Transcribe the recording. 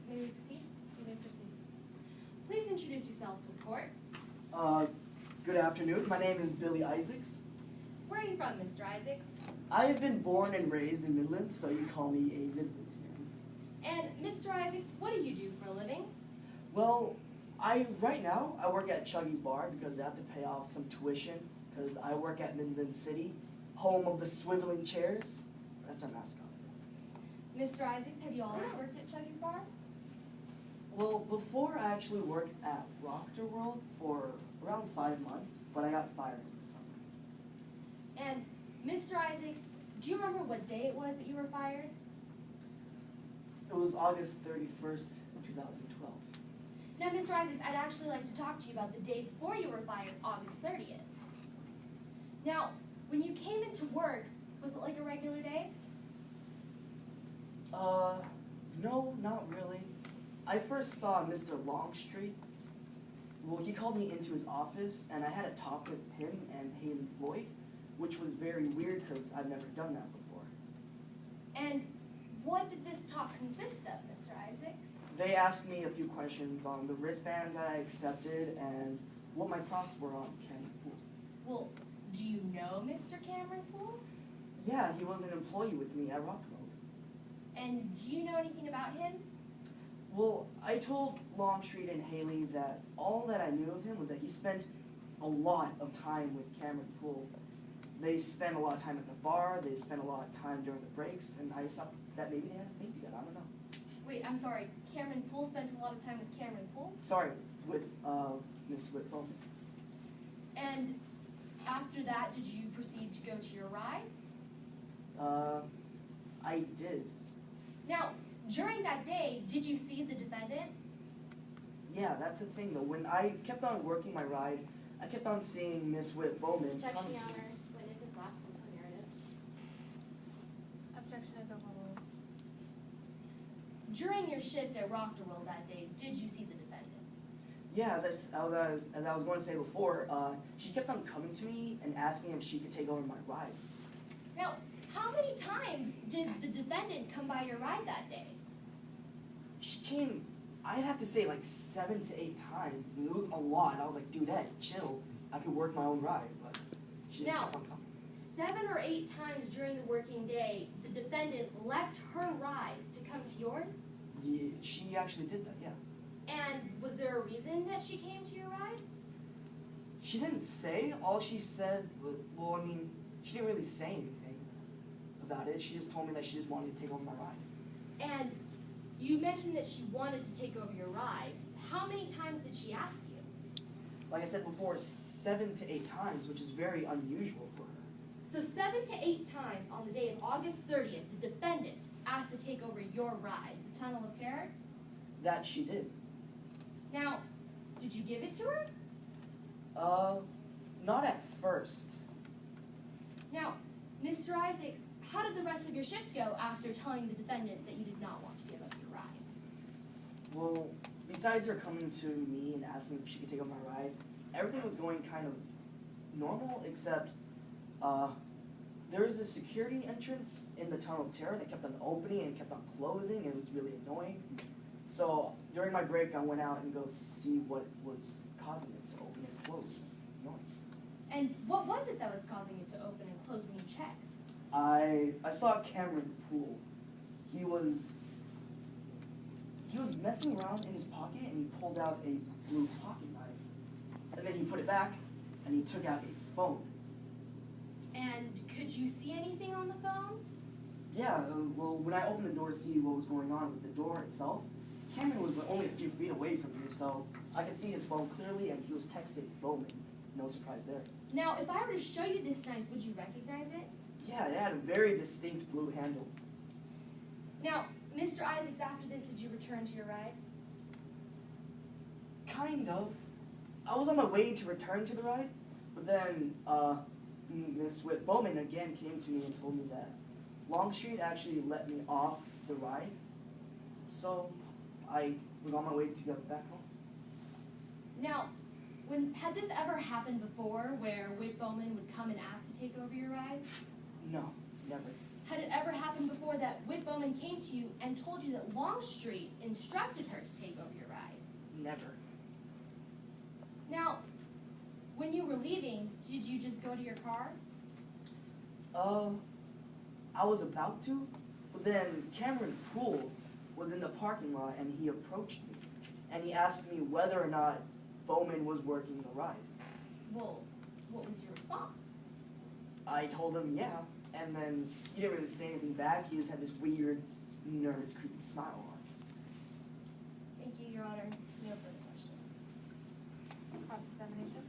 May we proceed? You may proceed. Please introduce yourself to the court. Good afternoon. My name is Billy Isaacs. Where are you from, Mr. Isaacs? I have been born and raised in Midland, so you call me a Midlands man. And Mr. Isaacs, what do you do for a living? Well, right now I work at Chuggy's Bar because I have to pay off some tuition because I work at Midland City, home of the swiveling chairs. That's our mascot. Mr. Isaacs, have you always worked at Chuggy's Bar? Well, before I actually worked at Rockter World for around 5 months, but I got fired in the summer. And Mr. Isaacs, do you remember what day it was that you were fired? It was August 31st, 2012. Now, Mr. Isaacs, I'd actually like to talk to you about the day before you were fired, August 30th. Now, when you came into work, was it like a regular day? No, not really. I first saw Mr. Longstreet. Well, he called me into his office, and I had a talk with him and Haley Floyd, which was very weird because I've never done that before. And what did this talk consist of, Mr. Isaacs? They asked me a few questions on the wristbands I accepted and what my thoughts were on Cameron Poole. Well, do you know Mr. Cameron Poole? Yeah, he was an employee with me at Rockwood. And do you know anything about him? Well, I told Longstreet and Haley that all that I knew of him was that he spent a lot of time with Cameron Poole. They spent a lot of time at the bar, they spent a lot of time during the breaks, and I just thought that maybe they had a thing together, I don't know. Wait, I'm sorry, Cameron Poole spent a lot of time with Cameron Poole? Sorry, with Miss Whitcomb. And after that, did you proceed to go to your ride? I did. Now, during that day, did you see the defendant? Yeah, that's the thing though. When I kept on working my ride, I kept on seeing Miss Whit Bowman. Objection, Your Honor. Witness is lapsed into a narrative. Objection is overruled. During your shift at Rockterville that day, did you see the defendant? Yeah, as I was going to say before, she kept on coming to me and asking if she could take over my ride. Now, how many times did the defendant come by your ride that day? She came, I'd have to say like 7 to 8 times, and it was a lot. I was like, dude, chill. I could work my own ride, but she just kept on coming. 7 or 8 times during the working day, the defendant left her ride to come to yours? Yeah, she actually did that, yeah. And was there a reason that she came to your ride? She didn't say. All she said was, well, I mean, she didn't really say anything about it. She just told me that she just wanted to take over my ride. And you mentioned that she wanted to take over your ride. How many times did she ask you? Like I said before, 7 to 8 times, which is very unusual for her. So 7 to 8 times on the day of August 30th, the defendant asked to take over your ride, the Tunnel of Terror? That she did. Now, did you give it to her? Not at first. Now, Mr. Isaacs, how did the rest of your shift go after telling the defendant that you did not want to give up your ride? Well, besides her coming to me and asking if she could take up my ride, everything was going kind of normal, except there was a security entrance in the Tunnel of Terror that kept on opening and kept on closing, and it was really annoying. So during my break, I went out and go see what was causing it to open and close. Annoying. And what was it that was causing it to open and close when you checked? I saw Cameron Poole. He was messing around in his pocket, and he pulled out a blue pocket knife. And then he put it back, and he took out a phone. And could you see anything on the phone? Yeah, well, when I opened the door to see what was going on with the door itself, Cameron was only a few feet away from me, so I could see his phone clearly, and he was texting Bowman. No surprise there. Now, if I were to show you this knife, would you recognize it? Yeah, it had a very distinct blue handle. Now, Mr. Isaacs, after this, did you return to your ride? Kind of. I was on my way to return to the ride, but then Miss Whit Bowman again came to me and told me that Longstreet actually let me off the ride, so I was on my way to go back home. Now, had this ever happened before, where Whit Bowman would come and ask to take over your ride? No, never. Had it ever happened before before that Whit Bowman came to you and told you that Longstreet instructed her to take over your ride? Never. Now, when you were leaving, did you just go to your car? I was about to, but then Cameron Poole was in the parking lot and he approached me. And he asked me whether or not Bowman was working the ride. Well, what was your response? I told him yeah, and then he didn't really say anything back. He just had this weird, nervous, creepy smile on. Thank you, Your Honor. No further questions. Cross-examination.